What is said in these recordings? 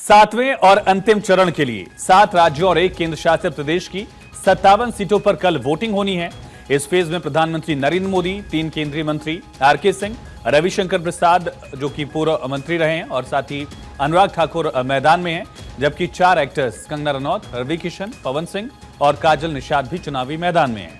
सातवें और अंतिम चरण के लिए 7 राज्यों और 1 केंद्र शासित प्रदेश की 57 सीटों पर कल वोटिंग होनी है। इस फेज में प्रधानमंत्री नरेंद्र मोदी, 3 केंद्रीय मंत्री आरके सिंह, रविशंकर प्रसाद जो कि पूर्व मंत्री रहे हैं और साथ ही अनुराग ठाकुर मैदान में हैं, जबकि 4 एक्टर्स कंगना रनौत, रवि किशन, पवन सिंह और काजल निषाद भी चुनावी मैदान में हैं।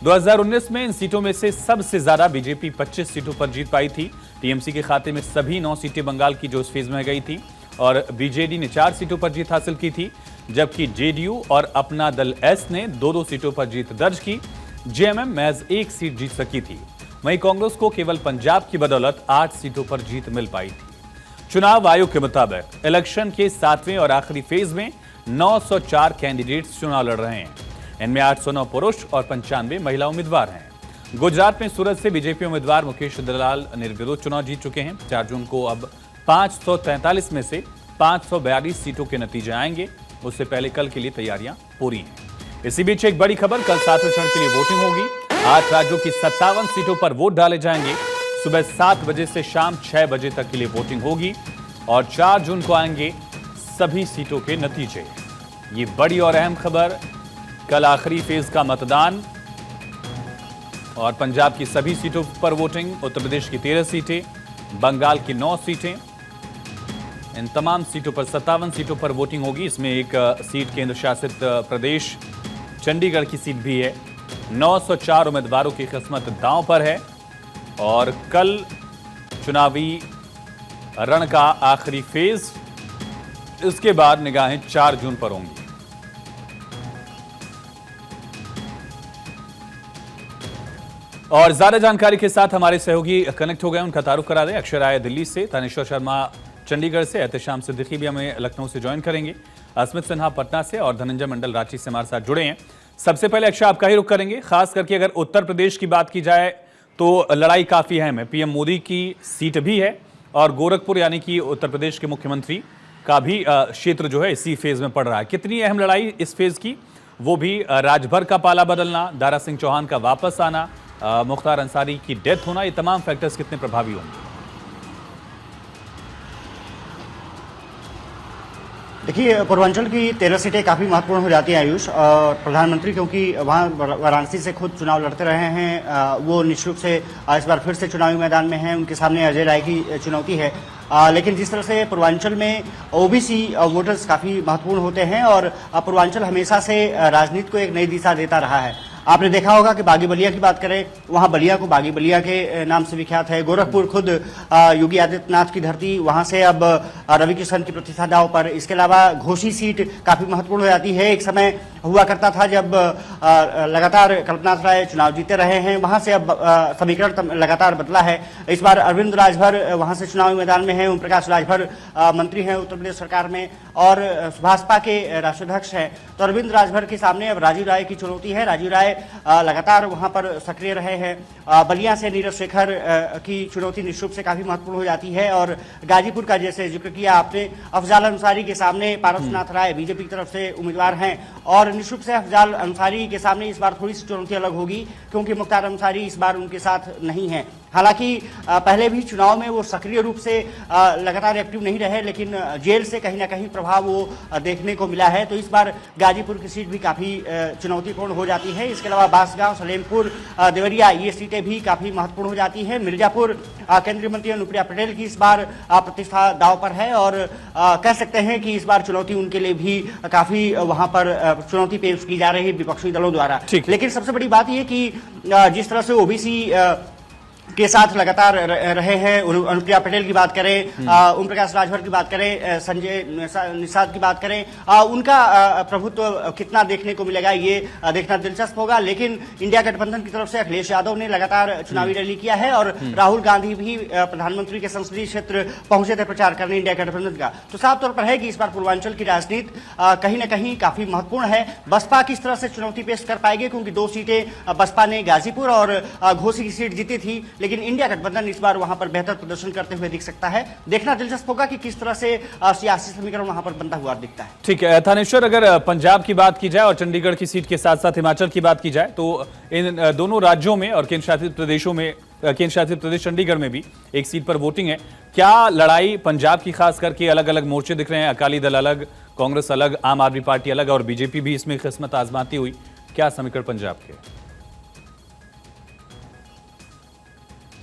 2019 में इन सीटों में से सबसे ज्यादा बीजेपी 25 सीटों पर जीत पाई थी। टीएमसी के खाते में सभी 9 सीटें बंगाल की जो इस फेज में गई थी और बीजेडी ने 4 सीटों पर जीत हासिल की थी, जबकि जेडीयू और अपना दल एस ने 2-2 सीटों पर जीत दर्ज की। जेएमएम महज 1 सीट जीत सकी थी। वहीं कांग्रेस को केवल पंजाब की बदौलत 8 सीटों पर जीत मिल पाई थी। चुनाव आयोग के मुताबिक इलेक्शन के 7वें और आखिरी फेज में 904 कैंडिडेट्स चुनाव लड़ रहे हैं। इनमें 809 पुरुष और 95 महिला उम्मीदवार हैं। गुजरात में सूरत से बीजेपी उम्मीदवार मुकेश दलाल निर्विरोध चुनाव जीत चुके हैं। 4 जून को अब 543 में से 542 सीटों के नतीजे आएंगे। उससे पहले कल के लिए तैयारियां पूरी हैं। इसी बीच एक बड़ी खबर, कल 7वें चरण के लिए वोटिंग होगी। 8 राज्यों की 57 सीटों पर वोट डाले जाएंगे। सुबह 7 बजे से शाम 6 बजे तक के लिए वोटिंग होगी और 4 जून को आएंगे सभी सीटों के नतीजे। ये बड़ी और अहम खबर, कल आखिरी फेज का मतदान और पंजाब की सभी सीटों पर वोटिंग, उत्तर प्रदेश की 13 सीटें, बंगाल की 9 सीटें, इन तमाम सीटों पर 57 सीटों पर वोटिंग होगी। इसमें एक सीट केंद्र शासित प्रदेश चंडीगढ़ की सीट भी है। 904 उम्मीदवारों की किस्मत दांव पर है और कल चुनावी रण का आखिरी फेज, इसके बाद निगाहें 4 जून पर होंगी। और ज्यादा जानकारी के साथ हमारे सहयोगी कनेक्ट हो गए, उनका तारुफ करा दें। अक्षर आए दिल्ली से, तानेश्वर शर्मा चंडीगढ़ से, एहतेशाम सिद्दीकी भी हमें लखनऊ से ज्वाइन करेंगे, अस्मित सिन्हा पटना से और धनंजय मंडल रांची से हमारे साथ जुड़े हैं। सबसे पहले अक्षय आपका ही रुख करेंगे, खास करके अगर उत्तर प्रदेश की बात की जाए तो लड़ाई काफी अहम है। पीएम मोदी की सीट भी है और गोरखपुर यानी कि उत्तर प्रदेश के मुख्यमंत्री का भी क्षेत्र जो है इसी फेज में पड़ रहा है। कितनी अहम लड़ाई इस फेज की, वो भी राजभर का पाला बदलना, दारा सिंह चौहान का वापस आना, मुख्तार अंसारी की डेथ होना, ये तमाम फैक्टर्स कितने प्रभावी होंगे? देखिए, पूर्वांचल की 13 सीटें काफ़ी महत्वपूर्ण हो जाती हैं आयुष, और प्रधानमंत्री क्योंकि वहाँ वाराणसी से खुद चुनाव लड़ते रहे हैं, वो निश्चित रूप से इस बार फिर से चुनावी मैदान में हैं। उनके सामने अजय राय की चुनौती है। लेकिन जिस तरह से पूर्वांचल में ओबीसी वोटर्स काफ़ी महत्वपूर्ण होते हैं और पूर्वांचल हमेशा से राजनीति को एक नई दिशा देता रहा है। आपने देखा होगा कि बागी बलिया की बात करें, वहाँ बलिया को बागी बलिया के नाम से विख्यात है। गोरखपुर खुद योगी आदित्यनाथ की धरती, वहाँ से अब रवि किशन की प्रतिष्ठा दांव पर। इसके अलावा घोसी सीट काफ़ी महत्वपूर्ण हो जाती है। एक समय हुआ करता था जब लगातार कल्पनाथ राय चुनाव जीते रहे हैं, वहाँ से अब समीकरण लगातार बदला है। इस बार अरविंद राजभर वहाँ से चुनावी मैदान में हैं, ओम प्रकाश राजभर मंत्री हैं उत्तर प्रदेश सरकार में और भाजपा के राष्ट्राध्यक्ष हैं। तो अरविंद राजभर के सामने अब राजीव राय की चुनौती है। राजीव राय लगातार वहां पर सक्रिय रहे हैं। बलिया से नीरज शेखर की चुनौती निश्चित रूप से काफी महत्वपूर्ण हो जाती है। और गाजीपुर का जैसे जिक्र किया आपने, अफजाल अंसारी के सामने पारसनाथ राय बीजेपी की तरफ से उम्मीदवार हैं और निश्चित रूप से अफजाल अंसारी के सामने इस बार थोड़ी सी चुनौती अलग होगी क्योंकि मुख्तार अंसारी इस बार उनके साथ नहीं है। हालांकि पहले भी चुनाव में वो सक्रिय रूप से लगातार एक्टिव नहीं रहे, लेकिन जेल से कहीं ना कहीं प्रभाव वो देखने को मिला है। तो इस बार गाजीपुर की सीट भी काफ़ी चुनौतीपूर्ण हो जाती है। इसके अलावा बांसगांव, सलेमपुर, देवरिया, ये सीटें भी काफ़ी महत्वपूर्ण हो जाती हैं। मिर्जापुर केंद्रीय मंत्री अनुप्रिया पटेल की इस बार प्रतिष्ठा दांव पर है और कह सकते हैं कि इस बार चुनौती उनके लिए भी काफ़ी वहाँ पर चुनौती पेश की जा रही है विपक्षी दलों द्वारा। लेकिन सबसे बड़ी बात यह कि जिस तरह से ओबीसी के साथ लगातार रहे हैं, अनुप्रिया पटेल की बात करें, ओम प्रकाश राजभर की बात करें, संजय निषाद की बात करें, उनका प्रभुत्व कितना देखने को मिलेगा ये देखना दिलचस्प होगा। लेकिन इंडिया गठबंधन की तरफ से अखिलेश यादव ने लगातार चुनावी रैली किया है और राहुल गांधी भी प्रधानमंत्री के संसदीय क्षेत्र पहुंचे थे प्रचार करने इंडिया गठबंधन का। तो साफ तौर पर है कि इस बार पूर्वांचल की राजनीति कहीं ना कहीं काफी महत्वपूर्ण है। बसपा किस तरह से चुनौती पेश कर पाएगी, क्योंकि 2 सीटें बसपा ने गाजीपुर और घोसी की सीट जीती थी, लेकिन इंडिया गठबंधन इस बार वहां पर बेहतर प्रदर्शन करते हुए दिख सकता है। देखना दिलचस्प होगा कि किस तरह से सियासी समीकरण वहां पर बनता हुआ दिखता है। ठीक है थानेश्वर, अगर पंजाब की बात की जाए और चंडीगढ़ की सीट के साथ साथ हिमाचल की बात की जाए तो इन दोनों राज्यों में और केंद्र शासित प्रदेशों में केंद्र शासित प्रदेश चंडीगढ़ में भी एक सीट पर वोटिंग है। क्या लड़ाई पंजाब की खास करके अलग अलग मोर्चे दिख रहे हैं, अकाली दल अलग, कांग्रेस अलग, आम आदमी पार्टी अलग और बीजेपी भी इसमें किस्मत आजमाती हुई, क्या समीकरण पंजाब के?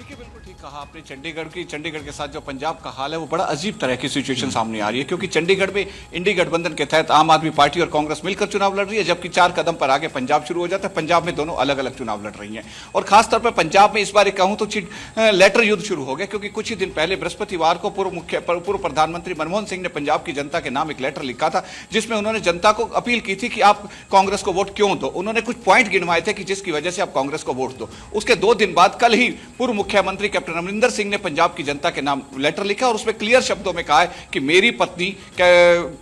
बिल्कुल ठीक कहा आपने। चंडीगढ़ के साथ जो पंजाब का हाल है वो बड़ा अजीब तरह की सिचुएशन सामने आ रही है, क्योंकि चंडीगढ़ में इंडी गठबंधन के तहत आम आदमी पार्टी और कांग्रेस मिलकर चुनाव लड़ रही है, जबकि 4 कदम पर आगे पंजाब शुरू हो जाता है। पंजाब में दोनों अलग अलग चुनाव लड़ रही हैं और खासतौर पर पंजाब में इस बार कहूं तो लेटर युद्ध शुरू हो गया, क्योंकि कुछ ही दिन पहले बृहस्पतिवार को पूर्व प्रधानमंत्री मनमोहन सिंह ने पंजाब की जनता के नाम एक लेटर लिखा था, जिसमें उन्होंने जनता को अपील की थी कि आप कांग्रेस को वोट क्यों दो। उन्होंने कुछ पॉइंट गिनवाए थे कि जिसकी वजह से आप कांग्रेस को वोट दो। उसके 2 दिन बाद कल ही पूर्व मुख्यमंत्री कैप्टन अमरिंदर सिंह ने पंजाब की जनता के नाम लेटर लिखा और उसमें क्लियर शब्दों में कहा है कि मेरी पत्नी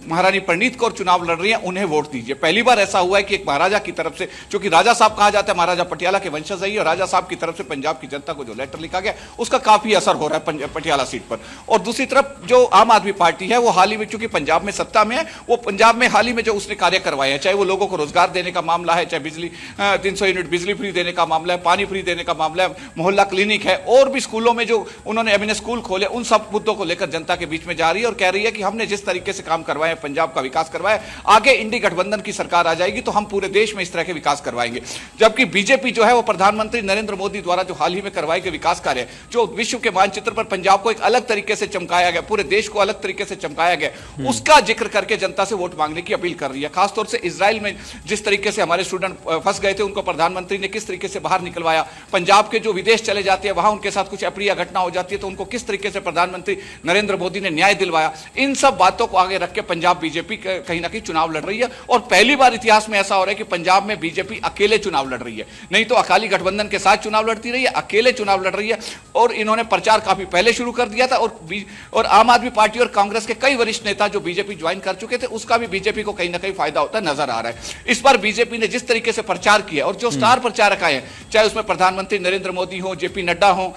महारानी परनीत कौर चुनाव लड़ रही है, उन्हें वोट दीजिए। पहली बार ऐसा हुआ है कि एक महाराजा की तरफ से, जो कि राजा साहब कहा जाता है, महाराजा पटियाला के वंशज है, और राजा साहब की तरफ से पंजाब की जनता को जो लेटर लिखा गया उसका काफी असर हो रहा है पटियाला सीट पर। और दूसरी तरफ जो आम आदमी पार्टी है वो हाल ही में, चूंकि पंजाब में सत्ता में है, वो पंजाब में हाल ही में जो उसने कार्य करवाए हैं, चाहे वो लोगों को रोजगार देने का मामला है, चाहे बिजली 300 यूनिट बिजली फ्री देने का मामला है, पानी फ्री देने का मामला है, मोहल्ला क्लिनिक है, और भी स्कूलों में जो उन्होंने एमएनएस स्कूल खोले, उन सब मुद्दों को लेकर जनता के बीच में जा रही है और कह रही है कि हमने जिस तरीके से काम करवाए, पंजाब का विकास करवाया, आगे इंडी गठबंधन की सरकार आ जाएगी तो हम पूरे देश में इस तरह के विकास करवाएंगे। जबकि बीजेपी जो है वो प्रधानमंत्री नरेंद्र मोदी द्वारा जो हाल ही में करवाए गए विकास कार्य, जो विश्व के मानचित्र पर पंजाब को एक अलग तरीके से चमकाया गया, पूरे देश को अलग तरीके से चमकाया गया, उसका जिक्र करके जनता से वोट मांगने की अपील कर रही है। खासतौर से इजराइल में जिस तरीके से हमारे स्टूडेंट फंस गए थे, उनको प्रधानमंत्री ने किस तरीके से बाहर निकलवाया, पंजाब के जो विदेश चले जाते हैं वहां उनके साथ कुछ अप्रिय घटना हो जाती है तो उनको किस तरीके से प्रधानमंत्री नरेंद्र मोदी ने न्याय दिलवाया, इन सब बातों को आगे रख के पंजाब बीजेपी कहीं ना कहीं चुनाव लड़ रही है। और पहली बार इतिहास में ऐसा हो रहा है कि पंजाब में बीजेपी अकेले चुनाव लड़ रही है, नहीं तो अकाली गठबंधन के साथ चुनाव लड़ती रही है, अकेले चुनाव लड़ रही है। और इन्होंने प्रचार काफी पहले शुरू कर दिया था और आम आदमी पार्टी और कांग्रेस के कई वरिष्ठ नेता जो बीजेपी ज्वाइन कर चुके थे, उसका भी बीजेपी को कहीं ना कहीं फायदा होता नजर आ रहा है। इस बार बीजेपी ने जिस तरीके से प्रचार किया और जो स्टार प्रचारक आए हैं, चाहे उसमें प्रधानमंत्री नरेंद्र मोदी हो, जेपी नड्डा हो,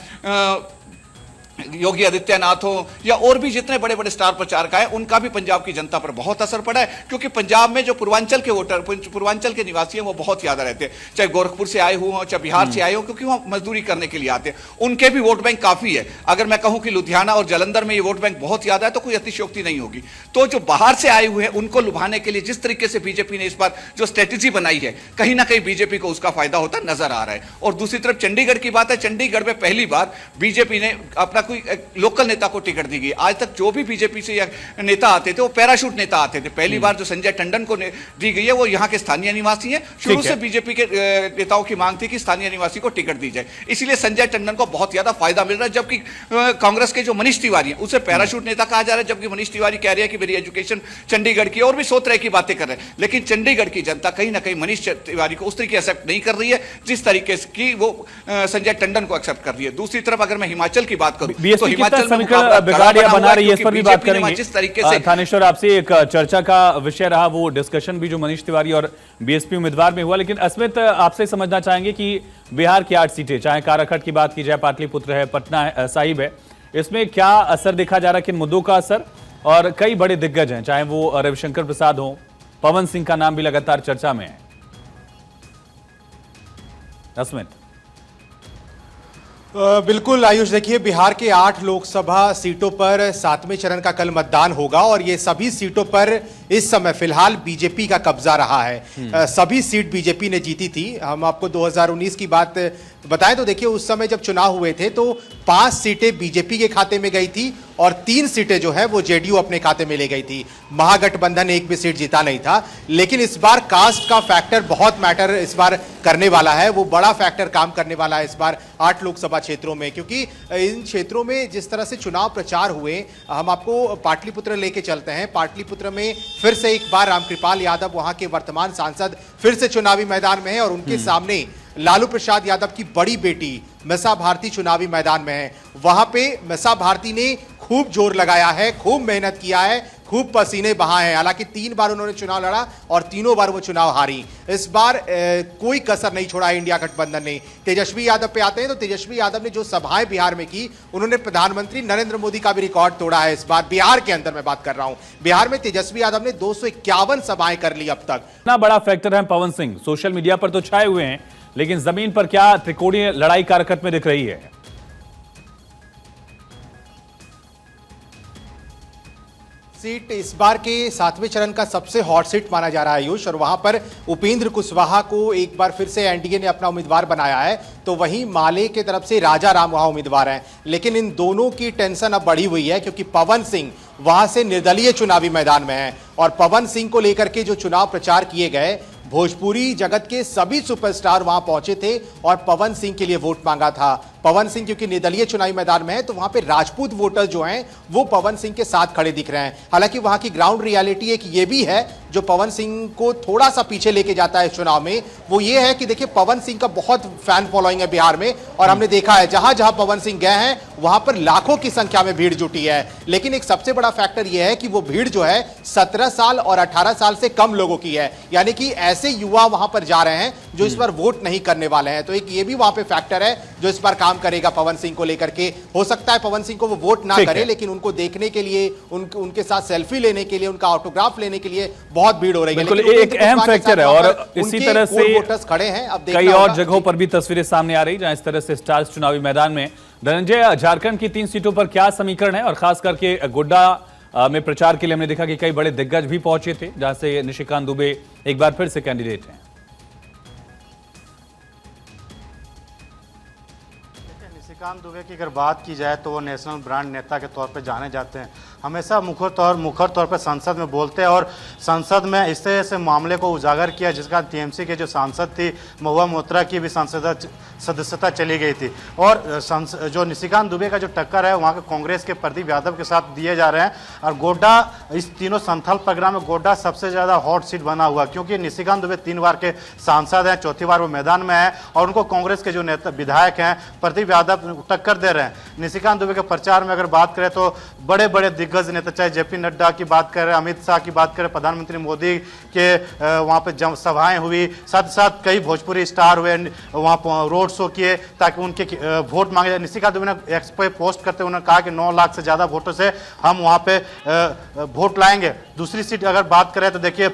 योगी आदित्यनाथ हो, या और भी जितने बड़े बड़े स्टार प्रचारक आए, उनका भी पंजाब की जनता पर बहुत असर पड़ा है। क्योंकि पंजाब में जो पूर्वांचल के वोटर, पूर्वांचल के निवासी हैं, वो बहुत ज्यादा रहते हैं, चाहे गोरखपुर से आए हुए हों, चाहे बिहार से आए हों, क्योंकि वहां मजदूरी करने के लिए आते हैं। उनके भी वोट बैंक काफी है। अगर मैं कहूं कि लुधियाना और जालंधर में ये वोट बैंक बहुत ज्यादा है तो कोई अतिशयोक्ति नहीं होगी। तो जो बाहर से आए हुए हैं उनको लुभाने के लिए जिस तरीके से बीजेपी ने इस बार जो स्ट्रेटेजी बनाई है, कहीं ना कहीं बीजेपी को उसका फायदा होता नजर आ रहा है। और दूसरी तरफ चंडीगढ़ की बात है, चंडीगढ़ में पहली बार बीजेपी ने अपना कोई लोकल नेता को टिकट दी गई। आज तक जो भी बीजेपी से नेता आते थे वो पैराशूट नेता आते थे। पहली बार जो संजय टंडन को दी गई है वो यहाँ के स्थानीय निवासी हैं। शुरू से बीजेपी के नेताओं की मांग थी कि स्थानीय निवासी को टिकट दी जाए, इसीलिए संजय टंडन को बहुत ज्यादा फायदा मिल रहा है। जबकि कांग्रेस के जो मनीष तिवारी है उसे पैराशूट नेता कहा जा रहा है, जबकि मनीष तिवारी कह रहे हैं कि मेरी एजुकेशन चंडीगढ़ की, और भी 100 तरह की बातें कर रहे हैं। लेकिन चंडीगढ़ की जनता कहीं ना कहीं मनीष तिवारी को उस तरीके एक्सेप्ट नहीं कर रही है जिस तरीके की वो संजय टंडन को एक्सेप्ट कर रही है। दूसरी तरफ अगर मैं हिमाचल की बात करूं तो हिमाचल बिगाड़िया बना रही है, इस पर भी बात करेंगे। जिस तरीके से थानेश्वर आपसे एक चर्चा का विषय रहा वो डिस्कशन भी जो मनीष तिवारी और बीएसपी उम्मीदवार में हुआ, लेकिन अस्मित आपसे समझना चाहेंगे कि बिहार की 8 सीटें, चाहे काराखट की बात की जाए, पाटलिपुत्र है, पटना साहिब है, इसमें क्या असर देखा जा रहा है, किन मुद्दों का असर? और कई बड़े दिग्गज हैं, चाहे वो रविशंकर प्रसाद हो, पवन सिंह का नाम भी लगातार चर्चा में है। अस्मित। बिल्कुल आयुष, देखिए बिहार के 8 लोकसभा सीटों पर 7वें चरण का कल मतदान होगा और ये सभी सीटों पर इस समय फिलहाल बीजेपी का कब्जा रहा है। सभी सीट बीजेपी ने जीती थी। हम आपको 2019 की बात बताएं तो देखिए उस समय जब चुनाव हुए थे तो 5 सीटें बीजेपी के खाते में गई थी और 3 सीटें जो है वो जेडीयू अपने खाते में ले गई थी। महागठबंधन एक भी सीट जीता नहीं था। लेकिन इस बार कास्ट का फैक्टर बहुत मैटर इस बार करने वाला है, वो बड़ा फैक्टर काम करने वाला है इस बार 8 लोकसभा क्षेत्रों में, क्योंकि इन क्षेत्रों में जिस तरह से चुनाव प्रचार हुए, हम आपको पाटलिपुत्र लेके चलते हैं। पाटलिपुत्र में फिर से एक बार रामकृपाल यादव, वहां के वर्तमान सांसद, फिर से चुनावी मैदान में है और उनके सामने लालू प्रसाद यादव की बड़ी बेटी मीसा भारती चुनावी मैदान में है। वहां पे मीसा भारती ने खूब जोर लगाया है, खूब मेहनत किया है, खूब पसीने बहाए हैं। हालांकि 3 बार उन्होंने चुनाव लड़ा और तीनों बार वो चुनाव हारी। इस बार कोई कसर नहीं छोड़ा इंडिया गठबंधन ने। तेजस्वी यादव पे आते हैं तो तेजस्वी यादव ने जो सभाएं बिहार में की, उन्होंने प्रधानमंत्री नरेंद्र मोदी का भी रिकॉर्ड तोड़ा है। इस बार बिहार के अंदर मैं बात कर रहा हूं, बिहार में तेजस्वी यादव ने 251 सभाएं कर ली अब तक। इतना बड़ा फैक्टर है पवन सिंह, सोशल मीडिया पर तो छाए हुए हैं, लेकिन जमीन पर क्या त्रिकोणीय लड़ाई काराखट में दिख रही है? सीट इस बार के 7वें चरण का सबसे हॉट सीट माना जा रहा है आयुष, और वहां पर उपेंद्र कुशवाहा को एक बार फिर से एनडीए ने अपना उम्मीदवार बनाया है, तो वहीं माले की तरफ से राजा राम वहां उम्मीदवार हैं। लेकिन इन दोनों की टेंशन अब बढ़ी हुई है क्योंकि पवन सिंह वहां से निर्दलीय चुनावी मैदान में हैं, और पवन सिंह को लेकर के जो चुनाव प्रचार किए गए, भोजपुरी जगत के सभी सुपरस्टार वहां पहुंचे थे और पवन सिंह के लिए वोट मांगा था। पवन सिंह क्योंकि निर्दलीय चुनावी मैदान में है, तो वहां पे राजपूत वोटर जो हैं वो पवन सिंह के साथ खड़े दिख रहे हैं। हालांकि वहां की ग्राउंड रियलिटी एक ये भी है जो पवन सिंह को थोड़ा सा पीछे लेके जाता है इस चुनाव में, वो ये है कि देखिए पवन सिंह का बहुत फैन फॉलोइंग है बिहार में, और हमने देखा है जहां जहां पवन सिंह गए हैं वहां पर लाखों की संख्या में भीड़ जुटी है। लेकिन एक सबसे बड़ा फैक्टर यह है कि वो भीड़ जो है 17 साल और 18 साल से कम लोगों की है, यानी कि ऐसे युवा वहां पर जा रहे हैं जो इस बार वोट नहीं करने वाले हैं। तो एक ये भी वहां पे फैक्टर है जो इस बार काम करेगा पवन सिंह को लेकर के। हो सकता है पवन सिंह को वो वोट ना करे, लेकिन उनको देखने के लिए, उनके साथ सेल्फी लेने के लिए, उनका ऑटोग्राफ लेने के लिए बहुत भीड़ हो रही है। बिल्कुल एक अहम फैक्टर है, और इसी तरह से वोटर्स खड़े हैं। अब कई और जगहों पर भी तस्वीरें सामने आ रही जहां इस तरह से स्टार्स चुनावी मैदान में। धनंजय, झारखंड की 3 सीटों पर क्या समीकरण है, और खास करके गोड्डा में प्रचार के लिए हमने देखा कि कई बड़े दिग्गज भी पहुंचे थे, जहां से निशिकांत दुबे एक बार फिर से कैंडिडेट हैं। निशिकांत दुबे की अगर बात की जाए तो वो नेशनल ब्रांड नेता के तौर पे जाने जाते हैं। हमेशा मुखर तौर पे संसद में बोलते हैं, और संसद में इस तरह से मामले को उजागर किया जिसका टीएमसी के जो सांसद थी महुआ मोइत्रा की भी सदस्यता चली गई थी। और जो निशिकांत दुबे का जो टक्कर है वहाँ के कांग्रेस के प्रदीप यादव के साथ दिए जा रहे हैं। और गोड्डा, इस तीनों संथाल परगना में गोड्डा सबसे ज़्यादा हॉट सीट बना हुआ, क्योंकि निशिकांत दुबे 3 बार के सांसद हैं, चौथी बार वो मैदान में है, और उनको कांग्रेस के जो नेता विधायक हैं प्रदीप यादव टक्कर दे रहे हैं। निशिकांत दुबे के प्रचार में अगर बात करें तो बड़े बड़े दिग्गज नेता, चाहे जेपी नड्डा की बात करें, अमित शाह की बात करें, प्रधानमंत्री मोदी के वहाँ पे सभाएं हुई, साथ साथ कई भोजपुरी स्टार हुए, वहाँ रोड शो किए ताकि उनके वोट मांगे जाए। निशिकांत दुबे ने एक्स पे पोस्ट करते उन्होंने कहा कि 9 लाख से ज़्यादा वोटों से हम वहाँ पे वोट लाएंगे। दूसरी सीट अगर बात करें तो देखिए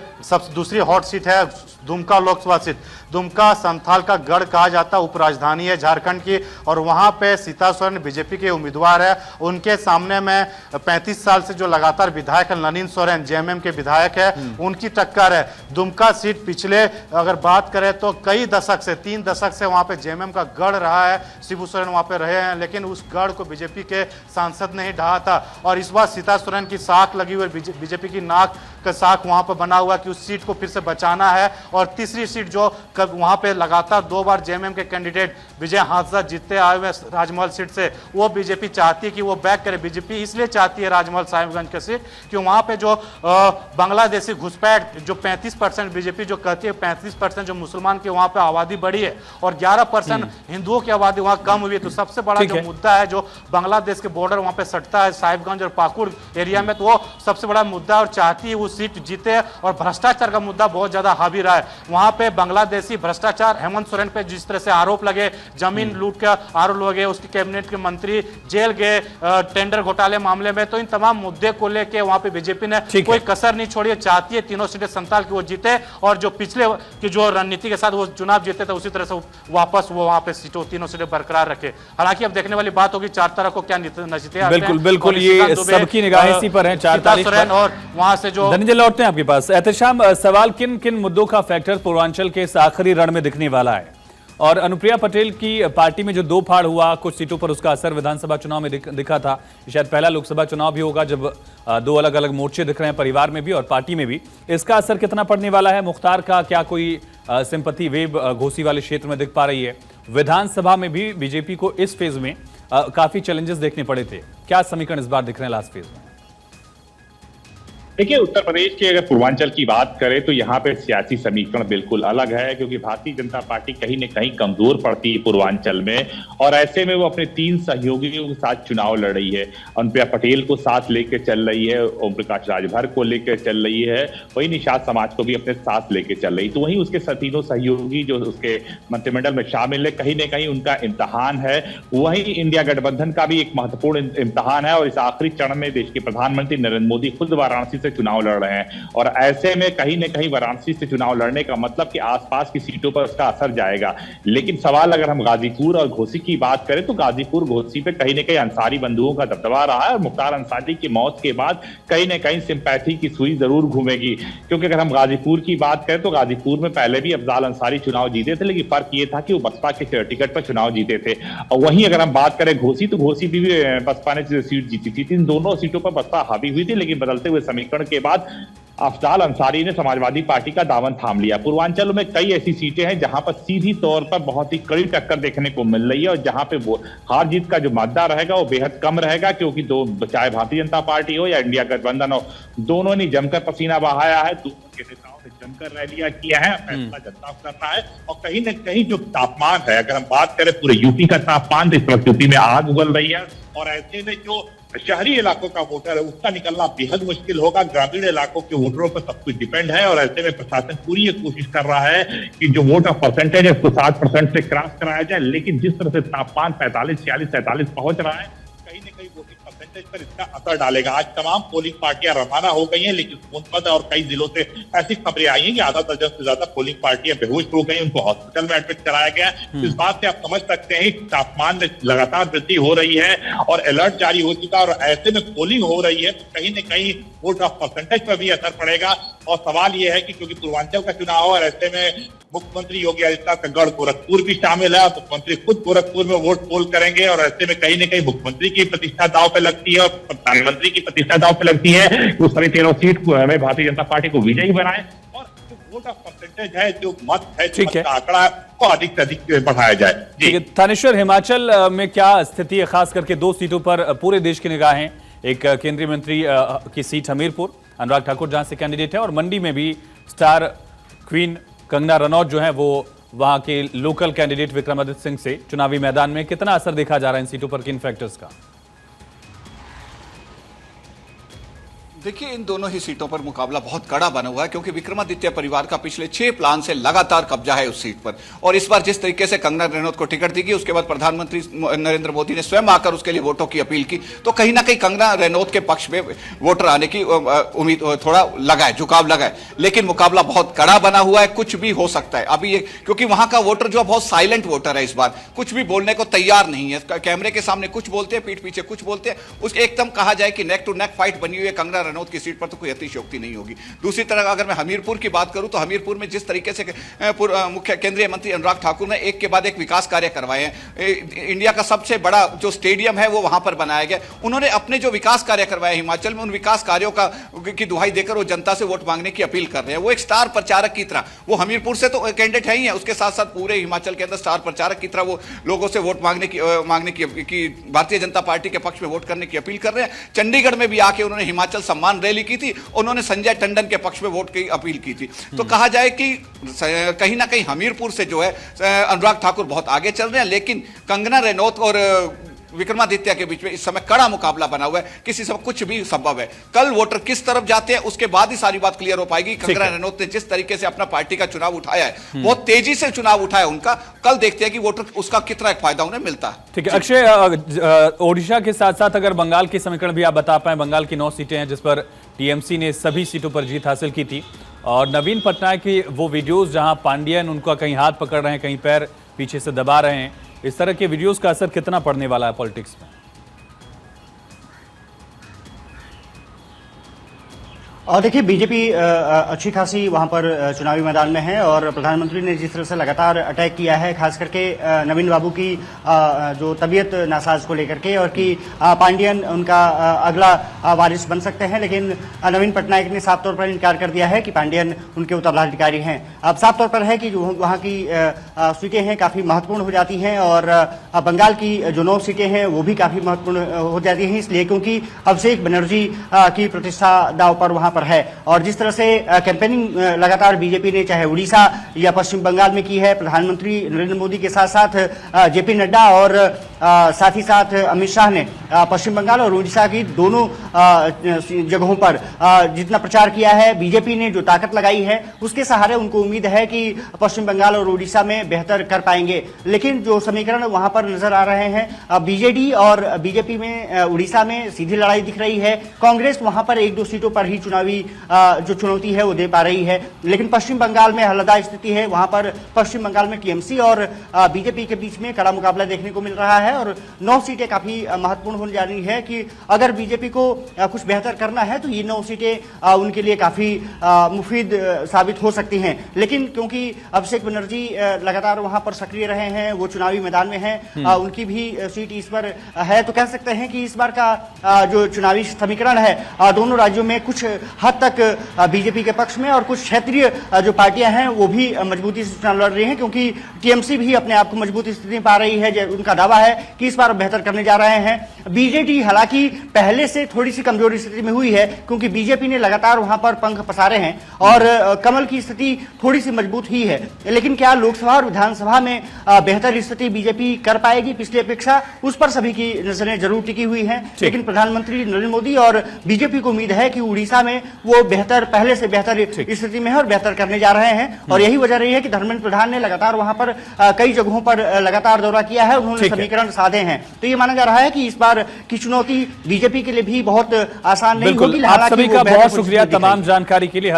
दूसरी हॉट सीट है दुमका लोकसभा सीट। दुमका संथाल का गढ़ कहा जाता है, उपराजधानी है झारखंड की, और वहां पे सीता सोरेन बीजेपी के उम्मीदवार है। उनके सामने में 35 साल से जो लगातार विधायक है नलिन सोरेन जेएमएम के विधायक है, उनकी टक्कर है। दुमका सीट पिछले अगर बात करें तो कई दशक से, 3 दशक से वहां पे जेएमएम का गढ़ रहा है, शिबू सोरेन वहां पे रहे हैं, लेकिन उस गढ़ को बीजेपी के सांसद ने ही ढहा था। और इस बार सीता सोरेन की साख लगी हुई, बीजेपी की नाक का साख वहां पर बना हुआ कि उस सीट को फिर से बचाना है। और तीसरी सीट जो वहां पे लगातार 2 बार जेएमएम के कैंडिडेट विजय हांसदा जीतते आए हुए राजमहल सीट से, वो बीजेपी चाहती है कि वो बैक करे। बीजेपी इसलिए चाहती है राजमहल साहिबगंज की सीट कि वहां पे जो बांग्लादेशी घुसपैठ, जो 35% बीजेपी जो कहती है 35% जो मुसलमान की वहां पे आबादी बढ़ी है और 11% हिंदुओं की आबादी वहां कम हुई है। तो सबसे बड़ा जो मुद्दा है, जो बांग्लादेश के बॉर्डर वहां पे सटता है साहिबगंज और पाकुड़ एरिया में, तो वो सबसे बड़ा मुद्दा और चाहती है वो सीट जीते। और भ्रष्टाचार का मुद्दा बहुत ज्यादा हावी रहा है वहां पे। बांग्लादेशी भ्रष्टाचार, हेमंत सोरेन पे जिस तरह से आरोप लगे, जमीन लूट का आरोप लगे, उसके कैबिनेट के मंत्री जेल गए टेंडर घोटाले मामले में, तो इन तमाम मुद्दे को लेके वहां पे बीजेपी ने कोई कसर नहीं छोड़ी, चाहती है तीनों सीटें संथाल की वो जीते, और जो पिछले की जो रणनीति के साथ वो चुनाव जीते थे उसी तरह से वापस वो वहां पे सीटों तीनों सीटें बरकरार रखे। हालांकि अब देखने वाली बात होगी 4 तारीख को क्या नतीजे। बिल्कुल बिल्कुल, ये सबकी निगाहें इसी पर है 4 तारीख पर। और वहां से जो धनंजय लौटते हैं आपके पास। एहतेशाम, सवाल किन किन मुद्दों का फैक्टर पूर्वांचल के इस आखिरी रण में दिखने वाला है, और अनुप्रिया पटेल की पार्टी में जो 2 फाड़ हुआ कुछ सीटों पर, उसका असर विधानसभा चुनाव में दिखा था। शायद पहला लोकसभा चुनाव भी होगा जब 2 अलग अलग मोर्चे दिख रहे हैं, परिवार में भी और पार्टी में भी। इसका असर कितना पड़ने वाला है? मुख्तार का क्या कोई सिंपैथी वेव घोसी वाले क्षेत्र में दिख पा रही है? विधानसभा में भी बीजेपी को इस फेज में काफी चैलेंजेस देखने पड़े थे, क्या समीकरण इस बार दिख रहे हैं लास्ट फेज में? देखिए, उत्तर प्रदेश के अगर पूर्वांचल की बात करें तो यहाँ पे सियासी समीकरण बिल्कुल अलग है, क्योंकि भारतीय जनता पार्टी कहीं न कहीं कमजोर पड़ती है पूर्वांचल में, और ऐसे में वो अपने 3 सहयोगियों के साथ चुनाव लड़ रही है। अनुप्रिया पटेल को साथ लेकर चल रही है, ओम प्रकाश राजभर को लेकर चल रही है, वही निषाद समाज को भी अपने साथ लेकर चल रही। तो वहीं उसके तीनों सहयोगी जो उसके मंत्रिमंडल में शामिल है, कहीं न कहीं उनका इम्तहान है। वहीं इंडिया गठबंधन का भी एक महत्वपूर्ण इम्तहान है, और इस आखिरी चरण में देश के प्रधानमंत्री नरेंद्र मोदी खुद वाराणसी से चुनाव लड़ रहे हैं। और ऐसे में कहीं न कहीं वाराणसी से चुनाव लड़ने का मतलब कि आसपास की सीटों पर उसका असर जाएगा। लेकिन सवाल अगर हम गाजीपुर और घोसी की बात करें तो गाजीपुर घोसी पे कहीं न कहीं अंसारी बंधुओं का दबदबा रहा है और मुख्तार अंसारी की मौत के बाद कहीं न कहीं सिंपैथी की सुई जरूर घूमेगी। क्योंकि अगर हम गाजीपुर की बात करें तो गाजीपुर में पहले भी अफजाल अंसारी चुनाव जीते थे, लेकिन फर्क ये था कि वो बसपा के टिकट पर चुनाव जीते थे। और वहीं अगर हम बात करें घोसी तो घोसी भी बसपा ने सीट जीती थी। इन दोनों सीटों पर बसपा हावी हुई थी, लेकिन बदलते हुए समीकरण के बाद अफजाल अंसारी ने समाजवादी पार्टी का दामन थाम लिया। पूर्वांचल में कई ऐसी सीटें हैं जहां पर सीधी तौर पर बहुत ही कड़ी टक्कर देखने को मिल रही है और जहां पे वो हार जीत का जो मादा रहेगा वो बेहद कम रहेगा, क्योंकि दो चाहे भारतीय जनता पार्टी हो या इंडिया गठबंधन हो, दोनों ने जमकर पसीना बहाया है, दोनों के नेताओं ने जमकर रैलियां किया है, फैसला जनता को करना है। और कहीं न कहीं जो तापमान है, अगर हम बात करें पूरे यूपी का तापमान, तो इस वक्त यूपी में आग उगल रही है और ऐसे में जो शहरी इलाकों का वोटर है उसका निकलना बेहद मुश्किल होगा। ग्रामीण इलाकों के वोटरों पर सब कुछ डिपेंड है और ऐसे में प्रशासन पूरी कोशिश कर रहा है कि जो वोट ऑफ परसेंटेज है उसको 60% से क्रॉस कराया जाए। लेकिन जिस तरह से तापमान 45, 46, 47 पहुंच रहा है, कहीं न कहीं वोटिंग परसेंटेज पर इसका असर डालेगा। आज तमाम पोलिंग पार्टियां रवाना हो गई हैं, लेकिन सोनभद्र और कई जिलों से ऐसी खबरें आई हैं कि आधा दर्जन से ज्यादा पोलिंग पार्टियां बेहोश हो गई, उनको हॉस्पिटल में एडमिट कराया गया। इस बात से आप समझ सकते हैं कि तापमान में लगातार वृद्धि हो रही है और अलर्ट जारी हो चुका है और ऐसे में पोलिंग हो रही है तो कहीं न कहीं वोट ऑफ परसेंटेज पर भी असर पड़ेगा। और सवाल यह है कि क्योंकि पूर्वांचल का चुनाव है और ऐसे में मुख्यमंत्री योगी आदित्यनाथ का गढ़ गोरखपुर भी शामिल है, मुख्यमंत्री खुद गोरखपुर में वोट पोल करेंगे और ऐसे में कहीं न कहीं मुख्यमंत्री की प्रतिष्ठा दांव पे लगती है और प्रधानमंत्री की प्रतिष्ठा दांव पे लगती है कि उस सभी 13 सीट को हमें भारतीय जनता पार्टी को विजयी बनाए और जो वोट ऑफ परसेंटेज है, जो मत है, जो मत का आंकड़ा है, को अधिक से अधिक बढ़ाया जाए। ठीक है थानेश्वर, हिमाचल में क्या स्थिति है? खास करके 2 सीटों पर पूरे देश की निगाहें, एक केंद्रीय मंत्री की सीट हमीरपुर, अनुराग ठाकुर जहां से कैंडिडेट है, और मंडी में भी स्टार क्वीन कंगना रनौत जो है वो वहां के लोकल कैंडिडेट विक्रमादित्य सिंह से चुनावी मैदान में। कितना असर देखा जा रहा है इन सीटों पर, किन फैक्टर्स का? देखिए, इन दोनों ही सीटों पर मुकाबला बहुत कड़ा बना हुआ है क्योंकि विक्रमादित्य परिवार का पिछले 6 प्लान से लगातार कब्जा है उस सीट पर। और इस बार जिस तरीके से कंगना रनौत को टिकट दी गई, उसके बाद प्रधानमंत्री नरेंद्र मोदी ने स्वयं आकर उसके लिए वोटों की अपील की, तो कहीं ना कहीं कंगना रनौत के पक्ष में वोटर आने की उम्मीद थोड़ा लगा है, झुकाव लगा है। लेकिन मुकाबला बहुत कड़ा बना हुआ है, कुछ भी हो सकता है अभी ये, क्योंकि वहां का वोटर जो बहुत साइलेंट वोटर है, इस बार कुछ भी बोलने को तैयार नहीं है। कैमरे के सामने कुछ बोलते हैं, पीठ पीछे कुछ बोलते हैं, उसके एकदम कहा जाए कि नेक टू नेक फाइट बनी हुई है कंगना रनौत की सीट पर, तो कोई अतिशयोक्ति नहीं होगी। दूसरी तरफ अगर मैं हमीरपुर की बात करूं तो हमीरपुर में जिस तरीके से मुख्य केंद्रीय मंत्री अनुराग ठाकुर ने एक के बाद एक विकास कार्य करवाए हैं, इंडिया का सबसे बड़ा जो स्टेडियम है वो वहां पर बनाया गया, उन्होंने अपने जो विकास कार्य करवाए हिमाचल में, उन विकास कार्यों की दुहाई देकर वो जनता से वोट मांगने की अपील कर रहे हैं। वो एक स्टार प्रचारक की तरह, वो हमीरपुर से तो कैंडिडेट है ही है, उसके साथ साथ पूरे हिमाचल के अंदर स्टार प्रचारक की तरह वो लोगों से वोट मांगने की भारतीय जनता पार्टी के पक्ष में वोट करने की अपील कर रहे हैं। चंडीगढ़ में भी आके उन्होंने हिमाचल सम्मान रैली की थी, उन्होंने संजय टंडन के पक्ष में वोट की अपील की थी। तो कहा जाए कि कहीं ना कहीं हमीरपुर से जो है अनुराग ठाकुर बहुत आगे चल रहे हैं, लेकिन कंगना रनौत और विक्रमादित्य के बीच में इस समय कड़ा मुकाबला बना हुआ है, किसी समय कुछ भी संभव है। कल वोटर किस तरफ जाते हैं उसके बाद ही सारी बात क्लियर हो पाएगी। कंगना रनौत ने जिस तरीके से अपना पार्टी का चुनाव उठाया है, बहुत तेजी से चुनाव उठाया उनका, कल देखते हैं कि वोटर उसका कितना एक फायदा उन्हें मिलता है। ठीक है अक्षय, ओडिशा के साथ साथ अगर बंगाल के समीकरण भी आप बता पाए, बंगाल की 9 सीटें हैं जिस पर टीएमसी ने सभी सीटों पर जीत हासिल की थी, और नवीन पटनायक की वो वीडियोस जहां पांडियन उनका कहीं हाथ पकड़ रहे हैं, कहीं पैर पीछे से दबा रहे हैं, इस तरह के वीडियोस का असर कितना पड़ने वाला है पॉलिटिक्स में? और देखिए, बीजेपी अच्छी खासी वहां पर चुनावी मैदान में है और प्रधानमंत्री ने जिस तरह से लगातार अटैक किया है, खास करके नवीन बाबू की जो तबीयत नासाज को लेकर के, और कि पांडियन उनका अगला वारिस बन सकते हैं, लेकिन नवीन पटनायक ने साफ तौर पर इनकार कर दिया है कि पांडियन उनके उत्तराधिकारी हैं। अब साफ तौर पर है कि जो वहाँ की सीटें हैं काफ़ी महत्वपूर्ण हो जाती हैं और बंगाल की जो 9 सीटें हैं वो भी काफ़ी महत्वपूर्ण हो जाती हैं, इसलिए क्योंकि अभिषेक बनर्जी की प्रतिष्ठा दांव पर वहाँ पर है। और जिस तरह से कैंपेनिंग लगातार बीजेपी ने चाहे उड़ीसा या पश्चिम बंगाल में की है, प्रधानमंत्री नरेंद्र मोदी के साथ साथ जेपी नड्डा और साथ ही साथ अमित शाह ने पश्चिम बंगाल और उड़ीसा की दोनों जगहों पर जितना प्रचार किया है, बीजेपी ने जो ताकत लगाई है, उसके सहारे उनको उम्मीद है कि पश्चिम बंगाल और उड़ीसा में बेहतर कर पाएंगे। लेकिन जो समीकरण वहां पर नजर आ रहे हैं, बीजेडी और बीजेपी में उड़ीसा में सीधी लड़ाई दिख रही है। कांग्रेस वहां पर 1-2 सीटों पर ही चुनावी जो चुनौती है वो दे पा रही है। लेकिन पश्चिम बंगाल में हलदा स्थिति है, वहां पर पश्चिम बंगाल में टीएमसी और बीजेपी के बीच में कड़ा मुकाबला देखने को मिल रहा है और 9 सीटें काफी महत्वपूर्ण होने जा रही है कि अगर बीजेपी को कुछ बेहतर करना है तो ये 9 सीटें उनके लिए काफी मुफीद साबित हो सकती हैं। लेकिन क्योंकि अभिषेक बनर्जी लगातार वहां पर सक्रिय रहे हैं, वो चुनावी मैदान में हैं, उनकी भी सीट इस पर है, तो कह सकते हैं कि इस बार का जो चुनावी समीकरण है दोनों राज्यों में कुछ हद तक बीजेपी के पक्ष में और कुछ क्षेत्रीय जो पार्टियां हैं वो भी मजबूती से चुनाव लड़ रही हैं, क्योंकि टीएमसी भी अपने आप को मजबूत स्थिति में पा रही है। उनका दावा है कि इस बार बेहतर करने जा रहे हैं। बीजेडी हालांकि पहले से थोड़ी सी कमजोर स्थिति में हुई है, क्योंकि बीजेपी ने लगातार वहां पर पंख पसारे हैं और कमल की स्थिति थोड़ी सी मजबूत ही है। लेकिन क्या लोकसभा और विधानसभा में बेहतर स्थिति बीजेपी कर पाएगी पिछली अपेक्षा, उस पर सभी की नजरें जरूर टिकी हुई हैं। लेकिन प्रधानमंत्री नरेंद्र मोदी और बीजेपी को उम्मीद है कि उड़ीसा में वो बेहतर, पहले से बेहतर स्थिति में है और बेहतर करने जा रहे हैं। और यही वजह रही है कि धर्मेंद्र प्रधान ने लगातार वहां पर कई जगहों पर लगातार दौरा किया है, उन्होंने समीकरण साधे हैं। तो ये माना जा रहा है कि इस बार की चुनौती बीजेपी के लिए भी बहुत आसान नहीं होगी। आप सभी का बहुत शुक्रिया तमाम जानकारी के लिए।